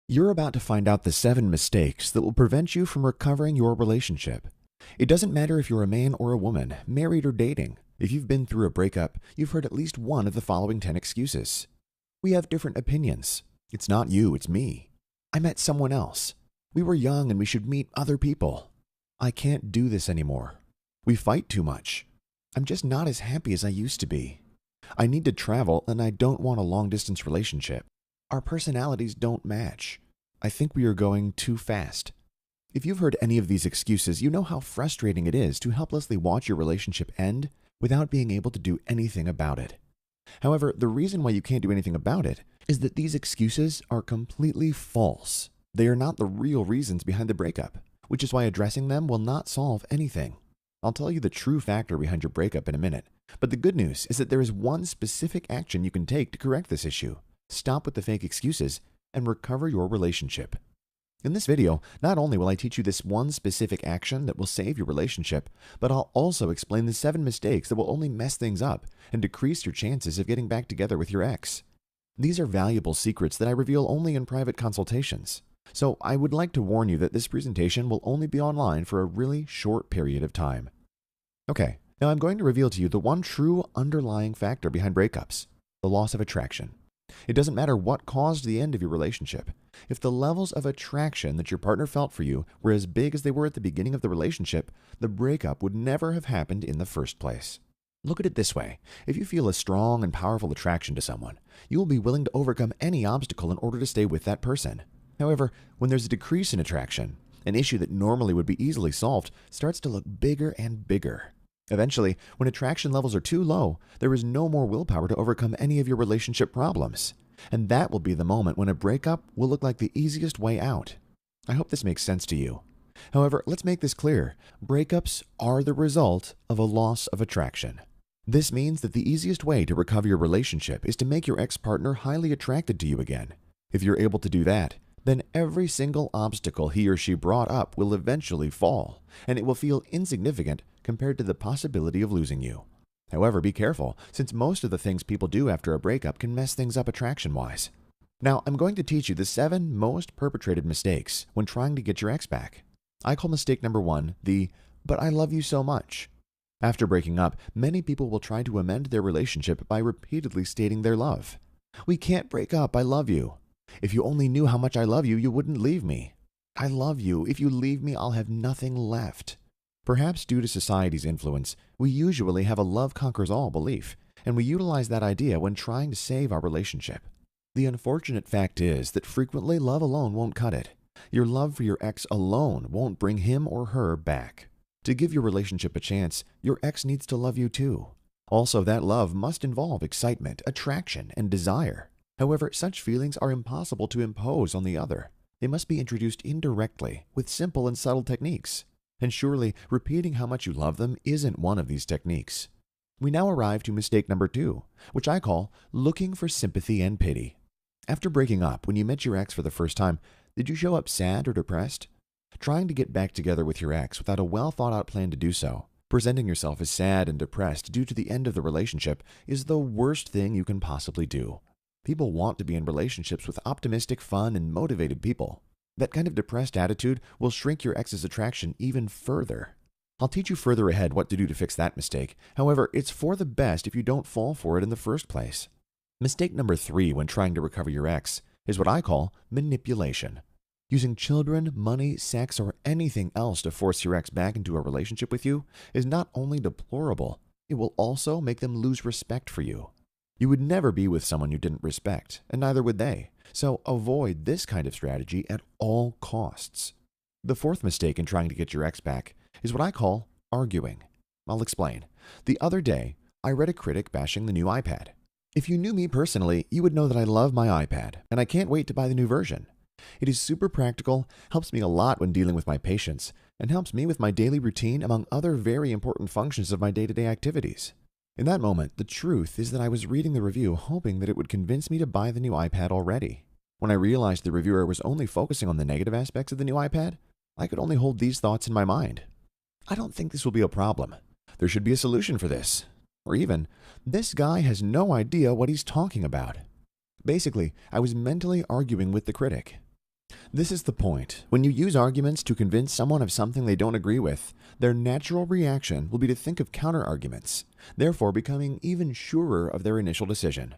You're about to find out the 7 mistakes that will prevent you from recovering your relationship. It doesn't matter if you're a man or a woman, married or dating. If you've been through a breakup, you've heard at least one of the following 10 excuses. We have different opinions. It's not you, it's me. I met someone else. We were young and we should meet other people. I can't do this anymore. We fight too much. I'm just not as happy as I used to be. I need to travel and I don't want a long-distance relationship. Our personalities don't match. I think we are going too fast. If you've heard any of these excuses, you know how frustrating it is to helplessly watch your relationship end without being able to do anything about it. However, the reason why you can't do anything about it is that these excuses are completely false. They are not the real reasons behind the breakup, which is why addressing them will not solve anything. I'll tell you the true factor behind your breakup in a minute, but the good news is that there is one specific action you can take to correct this issue. Stop with the fake excuses and recover your relationship. In this video, not only will I teach you this one specific action that will save your relationship, but I'll also explain the 7 mistakes that will only mess things up and decrease your chances of getting back together with your ex. These are valuable secrets that I reveal only in private consultations. So I would like to warn you that this presentation will only be online for a really short period of time. Okay, now I'm going to reveal to you the one true underlying factor behind breakups, the loss of attraction. It doesn't matter what caused the end of your relationship. If the levels of attraction that your partner felt for you were as big as they were at the beginning of the relationship, the breakup would never have happened in the first place. Look at it this way. If you feel a strong and powerful attraction to someone, you will be willing to overcome any obstacle in order to stay with that person. However, when there's a decrease in attraction, an issue that normally would be easily solved starts to look bigger and bigger. Eventually, when attraction levels are too low, there is no more willpower to overcome any of your relationship problems. And that will be the moment when a breakup will look like the easiest way out. I hope this makes sense to you. However, let's make this clear. Breakups are the result of a loss of attraction. This means that the easiest way to recover your relationship is to make your ex-partner highly attracted to you again. If you're able to do that, then every single obstacle he or she brought up will eventually fall, and it will feel insignificant compared to the possibility of losing you. However, be careful, since most of the things people do after a breakup can mess things up attraction-wise. Now, I'm going to teach you the 7 most perpetrated mistakes when trying to get your ex back. I call mistake number 1 the "but I love you so much." After breaking up, many people will try to amend their relationship by repeatedly stating their love. "We can't break up, I love you. If you only knew how much I love you, you wouldn't leave me. I love you. If you leave me, I'll have nothing left." Perhaps due to society's influence, we usually have a love conquers all belief, and we utilize that idea when trying to save our relationship. The unfortunate fact is that frequently love alone won't cut it. Your love for your ex alone won't bring him or her back. To give your relationship a chance, your ex needs to love you too. Also, that love must involve excitement, attraction, and desire. However, such feelings are impossible to impose on the other. They must be introduced indirectly with simple and subtle techniques. And surely, repeating how much you love them isn't one of these techniques. We now arrive to mistake number 2, which I call looking for sympathy and pity. After breaking up, when you met your ex for the first time, did you show up sad or depressed? Trying to get back together with your ex without a well-thought-out plan to do so, presenting yourself as sad and depressed due to the end of the relationship, is the worst thing you can possibly do. People want to be in relationships with optimistic, fun, and motivated people. That kind of depressed attitude will shrink your ex's attraction even further. I'll teach you further ahead what to do to fix that mistake. However, it's for the best if you don't fall for it in the first place. Mistake number 3 when trying to recover your ex is what I call manipulation. Using children, money, sex, or anything else to force your ex back into a relationship with you is not only deplorable, it will also make them lose respect for you. You would never be with someone you didn't respect, and neither would they. So avoid this kind of strategy at all costs. The 4th mistake in trying to get your ex back is what I call arguing. I'll explain. The other day, I read a critic bashing the new iPad. If you knew me personally, you would know that I love my iPad, and I can't wait to buy the new version. It is super practical, helps me a lot when dealing with my patients, and helps me with my daily routine among other very important functions of my day-to-day activities. In that moment, the truth is that I was reading the review hoping that it would convince me to buy the new iPad already. When I realized the reviewer was only focusing on the negative aspects of the new iPad, I could only hold these thoughts in my mind. I don't think this will be a problem. There should be a solution for this. Or even, this guy has no idea what he's talking about. Basically, I was mentally arguing with the critic. This is the point. When you use arguments to convince someone of something they don't agree with, their natural reaction will be to think of counter-arguments, therefore becoming even surer of their initial decision.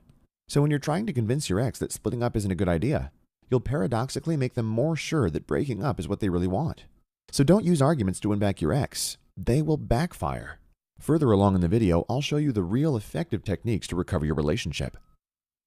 So when you're trying to convince your ex that splitting up isn't a good idea, you'll paradoxically make them more sure that breaking up is what they really want. So don't use arguments to win back your ex. They will backfire. Further along in the video, I'll show you the real effective techniques to recover your relationship.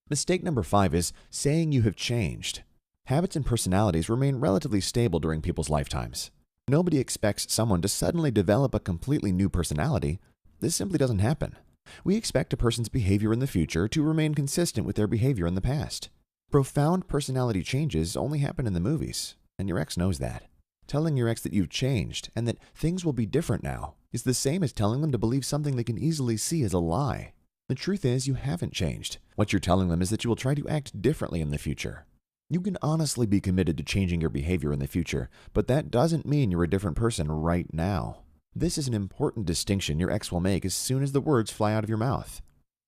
Mistake number 5 is saying you have changed. Habits and personalities remain relatively stable during people's lifetimes. Nobody expects someone to suddenly develop a completely new personality. This simply doesn't happen. We expect a person's behavior in the future to remain consistent with their behavior in the past. Profound personality changes only happen in the movies, and your ex knows that. Telling your ex that you've changed and that things will be different now is the same as telling them to believe something they can easily see as a lie. The truth is you haven't changed. What you're telling them is that you will try to act differently in the future. You can honestly be committed to changing your behavior in the future, but that doesn't mean you're a different person right now. This is an important distinction your ex will make as soon as the words fly out of your mouth.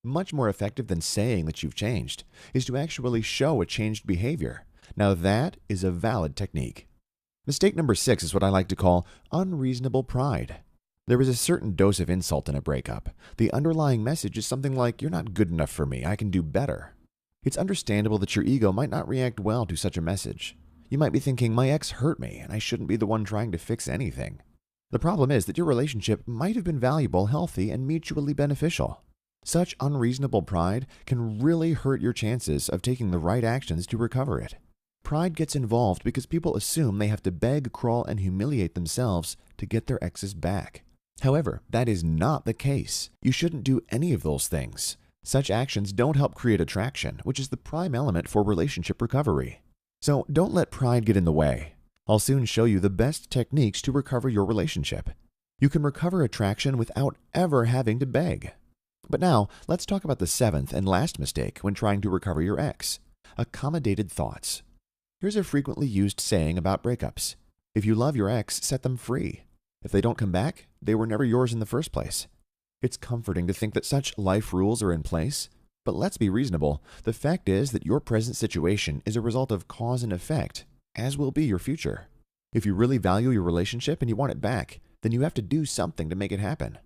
Much more effective than saying that you've changed is to actually show a changed behavior. Now that is a valid technique. Mistake number 6 is what I like to call unreasonable pride. There is a certain dose of insult in a breakup. The underlying message is something like, "You're not good enough for me, I can do better." It's understandable that your ego might not react well to such a message. You might be thinking, "My ex hurt me, and I shouldn't be the one trying to fix anything." The problem is that your relationship might have been valuable, healthy, and mutually beneficial. Such unreasonable pride can really hurt your chances of taking the right actions to recover it. Pride gets involved because people assume they have to beg, crawl, and humiliate themselves to get their exes back. However, that is not the case. You shouldn't do any of those things. Such actions don't help create attraction, which is the prime element for relationship recovery. So don't let pride get in the way. I'll soon show you the best techniques to recover your relationship. You can recover attraction without ever having to beg. But now, let's talk about the 7th and last mistake when trying to recover your ex: accommodated thoughts. Here's a frequently used saying about breakups: if you love your ex, set them free. If they don't come back, they were never yours in the first place. It's comforting to think that such life rules are in place, but let's be reasonable. The fact is that your present situation is a result of cause and effect, as will be your future. If you really value your relationship and you want it back, then you have to do something to make it happen.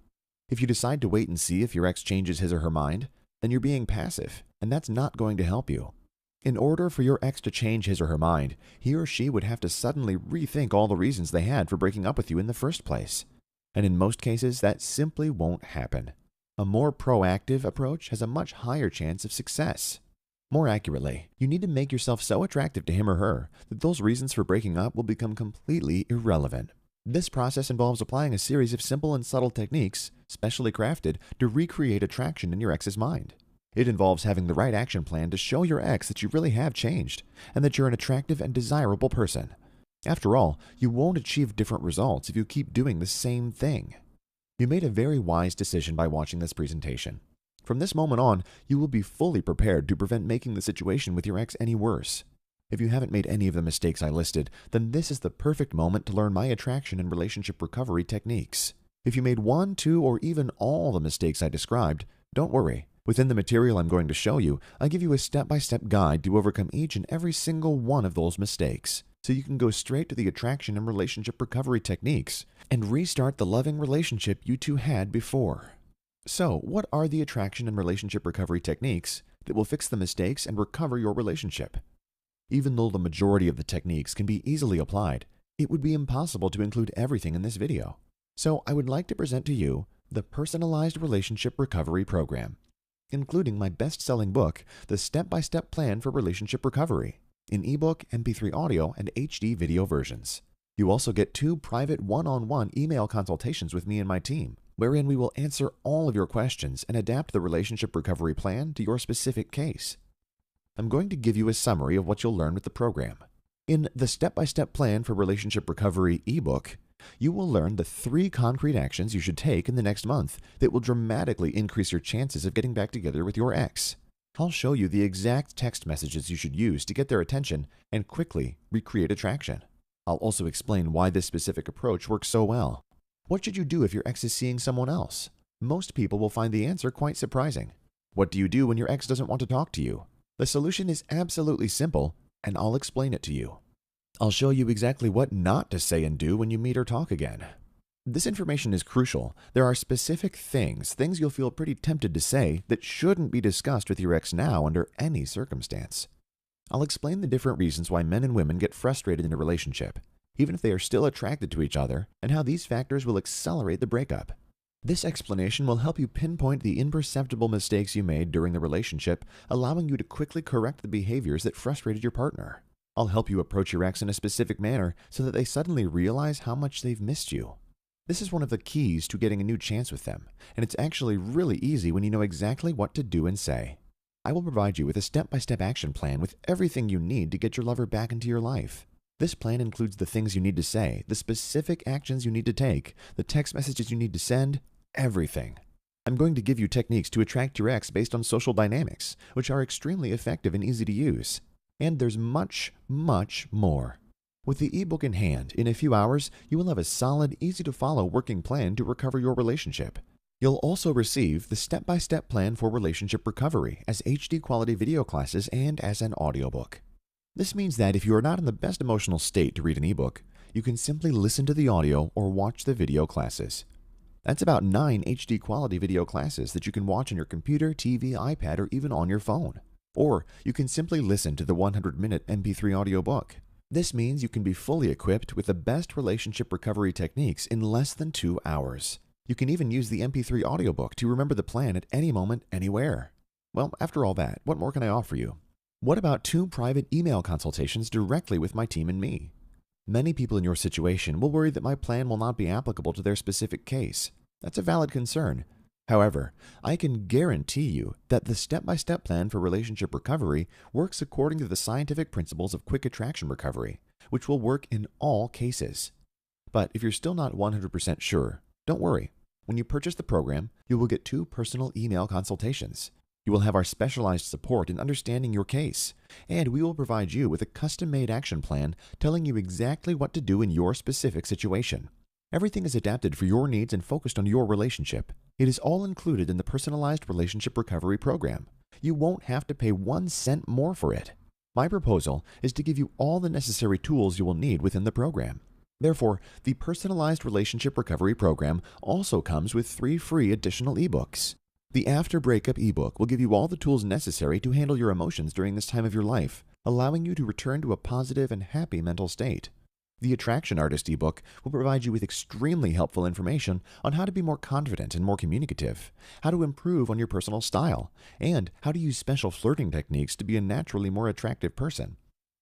If you decide to wait and see if your ex changes his or her mind, then you're being passive, and that's not going to help you. In order for your ex to change his or her mind, he or she would have to suddenly rethink all the reasons they had for breaking up with you in the first place. And in most cases, that simply won't happen. A more proactive approach has a much higher chance of success. More accurately, you need to make yourself so attractive to him or her that those reasons for breaking up will become completely irrelevant. This process involves applying a series of simple and subtle techniques, specially crafted, to recreate attraction in your ex's mind. It involves having the right action plan to show your ex that you really have changed and that you're an attractive and desirable person. After all, you won't achieve different results if you keep doing the same thing. You made a very wise decision by watching this presentation. From this moment on, you will be fully prepared to prevent making the situation with your ex any worse. If you haven't made any of the mistakes I listed, then this is the perfect moment to learn my attraction and relationship recovery techniques. If you made 1, 2, or even all the mistakes I described, don't worry. Within the material I'm going to show you, I give you a step-by-step guide to overcome each and every single one of those mistakes, so you can go straight to the attraction and relationship recovery techniques and restart the loving relationship you two had before. So, what are the attraction and relationship recovery techniques that will fix the mistakes and recover your relationship? Even though the majority of the techniques can be easily applied, it would be impossible to include everything in this video. So, I would like to present to you the Personalized Relationship Recovery Program, including my best-selling book, The Step-by-Step Plan for Relationship Recovery, in ebook, MP3 audio, and HD video versions. You also get 2 private one-on-one email consultations with me and my team, wherein we will answer all of your questions and adapt the relationship recovery plan to your specific case. I'm going to give you a summary of what you'll learn with the program. In the Step-by-Step Plan for Relationship Recovery ebook, you will learn the 3 concrete actions you should take in the next month that will dramatically increase your chances of getting back together with your ex. I'll show you the exact text messages you should use to get their attention and quickly recreate attraction. I'll also explain why this specific approach works so well. What should you do if your ex is seeing someone else? Most people will find the answer quite surprising. What do you do when your ex doesn't want to talk to you? The solution is absolutely simple, and I'll explain it to you. I'll show you exactly what not to say and do when you meet or talk again. This information is crucial. There are specific things you'll feel pretty tempted to say that shouldn't be discussed with your ex now under any circumstance. I'll explain the different reasons why men and women get frustrated in a relationship, even if they are still attracted to each other, and how these factors will accelerate the breakup. This explanation will help you pinpoint the imperceptible mistakes you made during the relationship, allowing you to quickly correct the behaviors that frustrated your partner. I'll help you approach your ex in a specific manner so that they suddenly realize how much they've missed you. This is one of the keys to getting a new chance with them, and it's actually really easy when you know exactly what to do and say. I will provide you with a step-by-step action plan with everything you need to get your lover back into your life. This plan includes the things you need to say, the specific actions you need to take, the text messages you need to send, everything. I'm going to give you techniques to attract your ex based on social dynamics, which are extremely effective and easy to use. And there's much, much more. With the ebook in hand, in a few hours, you will have a solid, easy-to-follow working plan to recover your relationship. You'll also receive the step-by-step plan for relationship recovery as HD quality video classes and as an audiobook. This means that if you are not in the best emotional state to read an ebook, you can simply listen to the audio or watch the video classes. That's about 9 HD quality video classes that you can watch on your computer, TV, iPad, or even on your phone. Or you can simply listen to the 100-minute MP3 audiobook. This means you can be fully equipped with the best relationship recovery techniques in less than 2 hours. You can even use the MP3 audiobook to remember the plan at any moment, anywhere. Well, after all that, what more can I offer you? What about 2 private email consultations directly with my team and me? Many people in your situation will worry that my plan will not be applicable to their specific case. That's a valid concern. However, I can guarantee you that the step-by-step plan for relationship recovery works according to the scientific principles of quick attraction recovery, which will work in all cases. But if you're still not 100% sure, don't worry. When you purchase the program, you will get 2 personal email consultations. You will have our specialized support in understanding your case, and we will provide you with a custom-made action plan telling you exactly what to do in your specific situation. Everything is adapted for your needs and focused on your relationship. It is all included in the personalized relationship recovery program. You won't have to pay 1 cent more for it. My proposal is to give you all the necessary tools you will need within the program. Therefore, the personalized relationship recovery program also comes with 3 free additional ebooks. The After Breakup ebook will give you all the tools necessary to handle your emotions during this time of your life, allowing you to return to a positive and happy mental state. The Attraction Artist ebook will provide you with extremely helpful information on how to be more confident and more communicative, how to improve on your personal style, and how to use special flirting techniques to be a naturally more attractive person.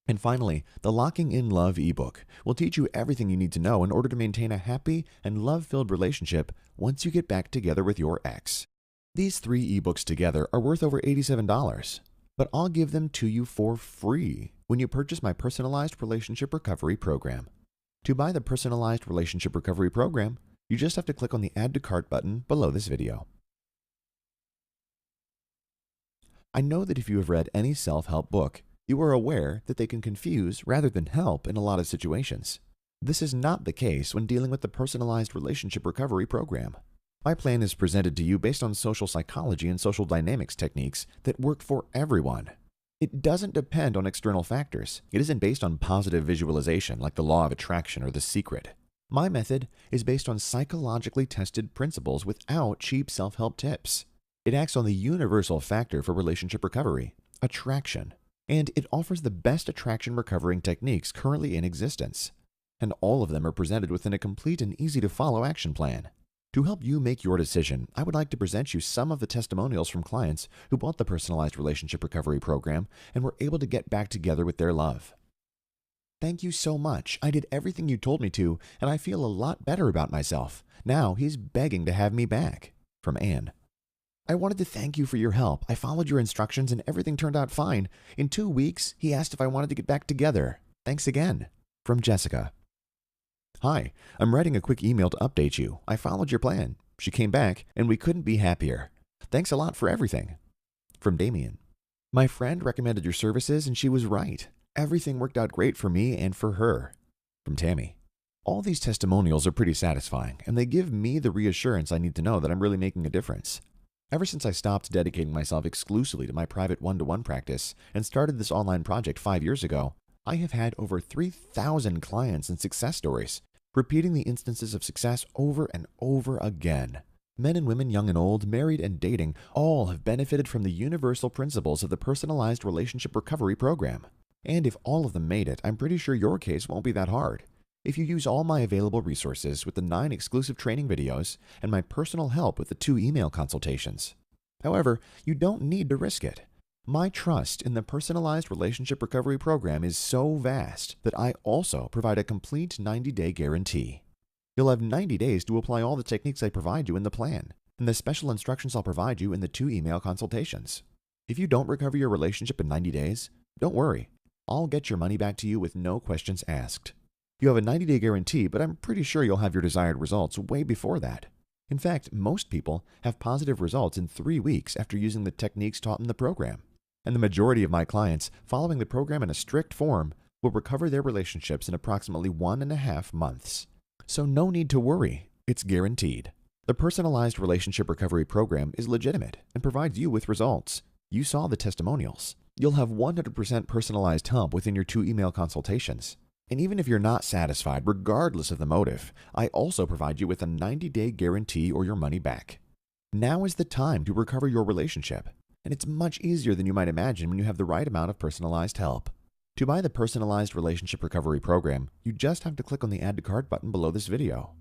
And finally, the Locking in Love ebook will teach you everything you need to know in order to maintain a happy and love-filled relationship once you get back together with your ex. These 3 ebooks together are worth over $87, but I'll give them to you for free when you purchase my personalized relationship recovery program. To buy the personalized relationship recovery program, you just have to click on the Add to Cart button below this video. I know that if you have read any self-help book, you are aware that they can confuse rather than help in a lot of situations. This is not the case when dealing with the personalized relationship recovery program. My plan is presented to you based on social psychology and social dynamics techniques that work for everyone. It doesn't depend on external factors. It isn't based on positive visualization like the law of attraction or The Secret. My method is based on psychologically tested principles without cheap self-help tips. It acts on the universal factor for relationship recovery, attraction, and it offers the best attraction recovering techniques currently in existence. And all of them are presented within a complete and easy-to-follow action plan. To help you make your decision, I would like to present you some of the testimonials from clients who bought the Personalized Relationship Recovery Program and were able to get back together with their love. Thank you so much. I did everything you told me to, and I feel a lot better about myself. Now he's begging to have me back. From Anne. I wanted to thank you for your help. I followed your instructions and everything turned out fine. In 2 weeks, he asked if I wanted to get back together. Thanks again. From Jessica. Hi, I'm writing a quick email to update you. I followed your plan. She came back, and we couldn't be happier. Thanks a lot for everything. From Damien. My friend recommended your services, and she was right. Everything worked out great for me and for her. From Tammy. All these testimonials are pretty satisfying, and they give me the reassurance I need to know that I'm really making a difference. Ever since I stopped dedicating myself exclusively to my private one-to-one practice and started this online project 5 years ago, I have had over 3,000 clients and success stories, repeating the instances of success over and over again. Men and women, young and old, married and dating, all have benefited from the universal principles of the Personalized Relationship Recovery Program. And if all of them made it, I'm pretty sure your case won't be that hard. If you use all my available resources with the 9 exclusive training videos and my personal help with the 2 email consultations. However, you don't need to risk it. My trust in the Personalized Relationship Recovery Program is so vast that I also provide a complete 90-day guarantee. You'll have 90 days to apply all the techniques I provide you in the plan, and the special instructions I'll provide you in the 2 email consultations. If you don't recover your relationship in 90 days, don't worry. I'll get your money back to you with no questions asked. You have a 90-day guarantee, but I'm pretty sure you'll have your desired results way before that. In fact, most people have positive results in 3 weeks after using the techniques taught in the program. And the majority of my clients, following the program in a strict form, will recover their relationships in approximately 1.5 months. So no need to worry, it's guaranteed. The Personalized Relationship Recovery Program is legitimate and provides you with results. You saw the testimonials. You'll have 100% personalized help within your 2 email consultations. And even if you're not satisfied, regardless of the motive, I also provide you with a 90-day guarantee or your money back. Now is the time to recover your relationship. And it's much easier than you might imagine when you have the right amount of personalized help. To buy the Personalized Relationship Recovery Program, you just have to click on the Add to Cart button below this video.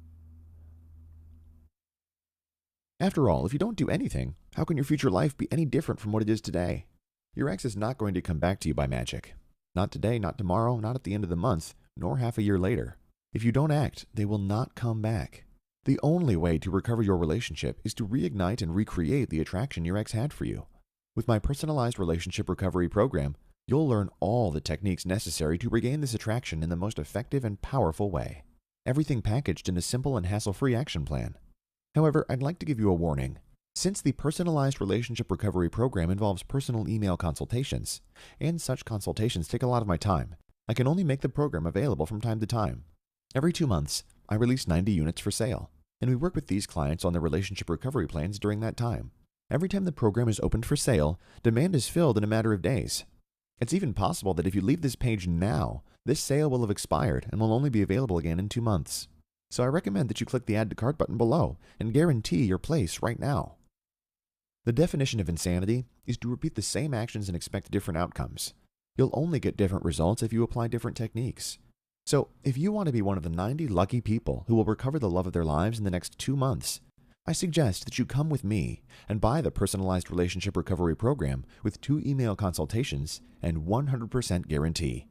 After all, if you don't do anything, how can your future life be any different from what it is today? Your ex is not going to come back to you by magic. Not today, not tomorrow, not at the end of the month, nor half a year later. If you don't act, they will not come back. The only way to recover your relationship is to reignite and recreate the attraction your ex had for you. With my Personalized Relationship Recovery Program, you'll learn all the techniques necessary to regain this attraction in the most effective and powerful way. Everything packaged in a simple and hassle-free action plan. However, I'd like to give you a warning. Since the Personalized Relationship Recovery Program involves personal email consultations, and such consultations take a lot of my time, I can only make the program available from time to time. Every 2 months, I release 90 units for sale, and we work with these clients on their relationship recovery plans during that time. Every time the program is opened for sale, demand is filled in a matter of days. It's even possible that if you leave this page now, this sale will have expired and will only be available again in 2 months. So I recommend that you click the Add to Cart button below and guarantee your place right now. The definition of insanity is to repeat the same actions and expect different outcomes. You'll only get different results if you apply different techniques. So if you want to be one of the 90 lucky people who will recover the love of their lives in the next 2 months, I suggest that you come with me and buy the Personalized Relationship Recovery Program with 2 email consultations and 100% guarantee.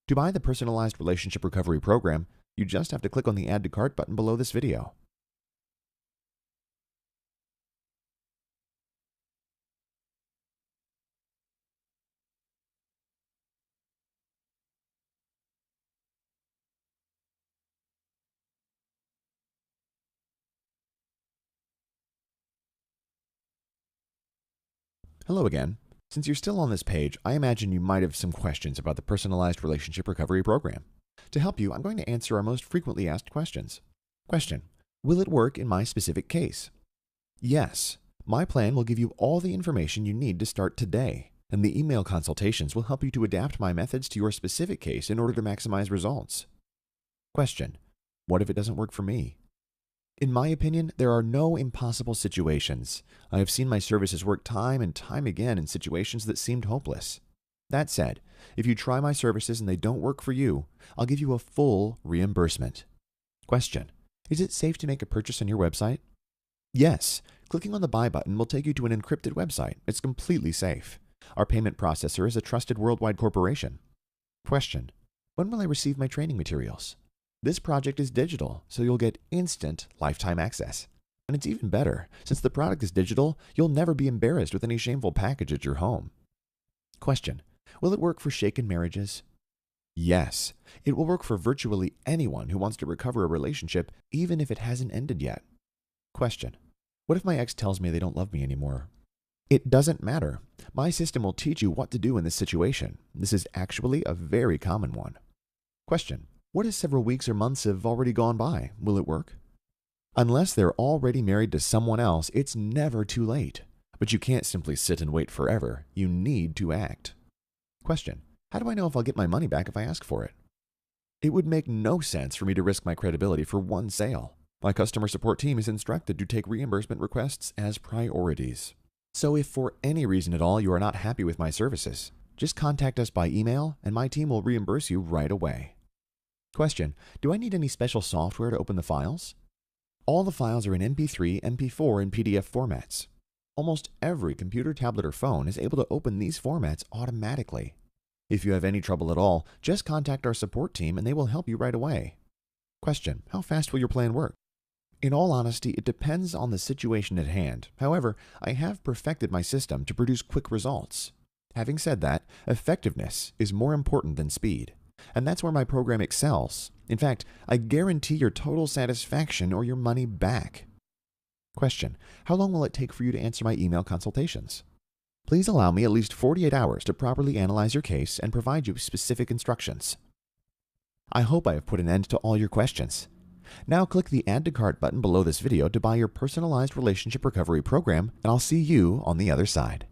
To buy the Personalized Relationship Recovery Program, you just have to click on the Add to Cart button below this video. Hello again. Since you're still on this page, I imagine you might have some questions about the Personalized Relationship Recovery Program. To help you, I'm going to answer our most frequently asked questions. Question: will it work in my specific case? Yes. My plan will give you all the information you need to start today, and the email consultations will help you to adapt my methods to your specific case in order to maximize results. Question: what if it doesn't work for me? In my opinion, there are no impossible situations. I have seen my services work time and time again in situations that seemed hopeless. That said, if you try my services and they don't work for you, I'll give you a full reimbursement. Question: is it safe to make a purchase on your website? Yes. Clicking on the Buy button will take you to an encrypted website. It's completely safe. Our payment processor is a trusted worldwide corporation. Question: when will I receive my training materials? This project is digital, so you'll get instant lifetime access. And it's even better, since the product is digital, you'll never be embarrassed with any shameful package at your home. Question: will it work for shaken marriages? Yes, it will work for virtually anyone who wants to recover a relationship, even if it hasn't ended yet. Question: what if my ex tells me they don't love me anymore? It doesn't matter. My system will teach you what to do in this situation. This is actually a very common one. Question: what if several weeks or months have already gone by? Will it work? Unless they're already married to someone else, it's never too late. But you can't simply sit and wait forever. You need to act. Question: How do I know if I'll get my money back if I ask for it? It would make no sense for me to risk my credibility for one sale. My customer support team is instructed to take reimbursement requests as priorities. So if for any reason at all you are not happy with my services, just contact us by email and my team will reimburse you right away. Question: do I need any special software to open the files? All the files are in MP3, MP4, and PDF formats. Almost every computer, tablet, or phone is able to open these formats automatically. If you have any trouble at all, just contact our support team and they will help you right away. Question: how fast will your plan work? In all honesty, it depends on the situation at hand. However, I have perfected my system to produce quick results. Having said that, effectiveness is more important than speed. And that's where my program excels. In fact, I guarantee your total satisfaction or your money back. Question: how long will it take for you to answer my email consultations? Please allow me at least 48 hours to properly analyze your case and provide you specific instructions. I hope I have put an end to all your questions. Now click the Add to Cart button below this video to buy your personalized relationship recovery program, and I'll see you on the other side.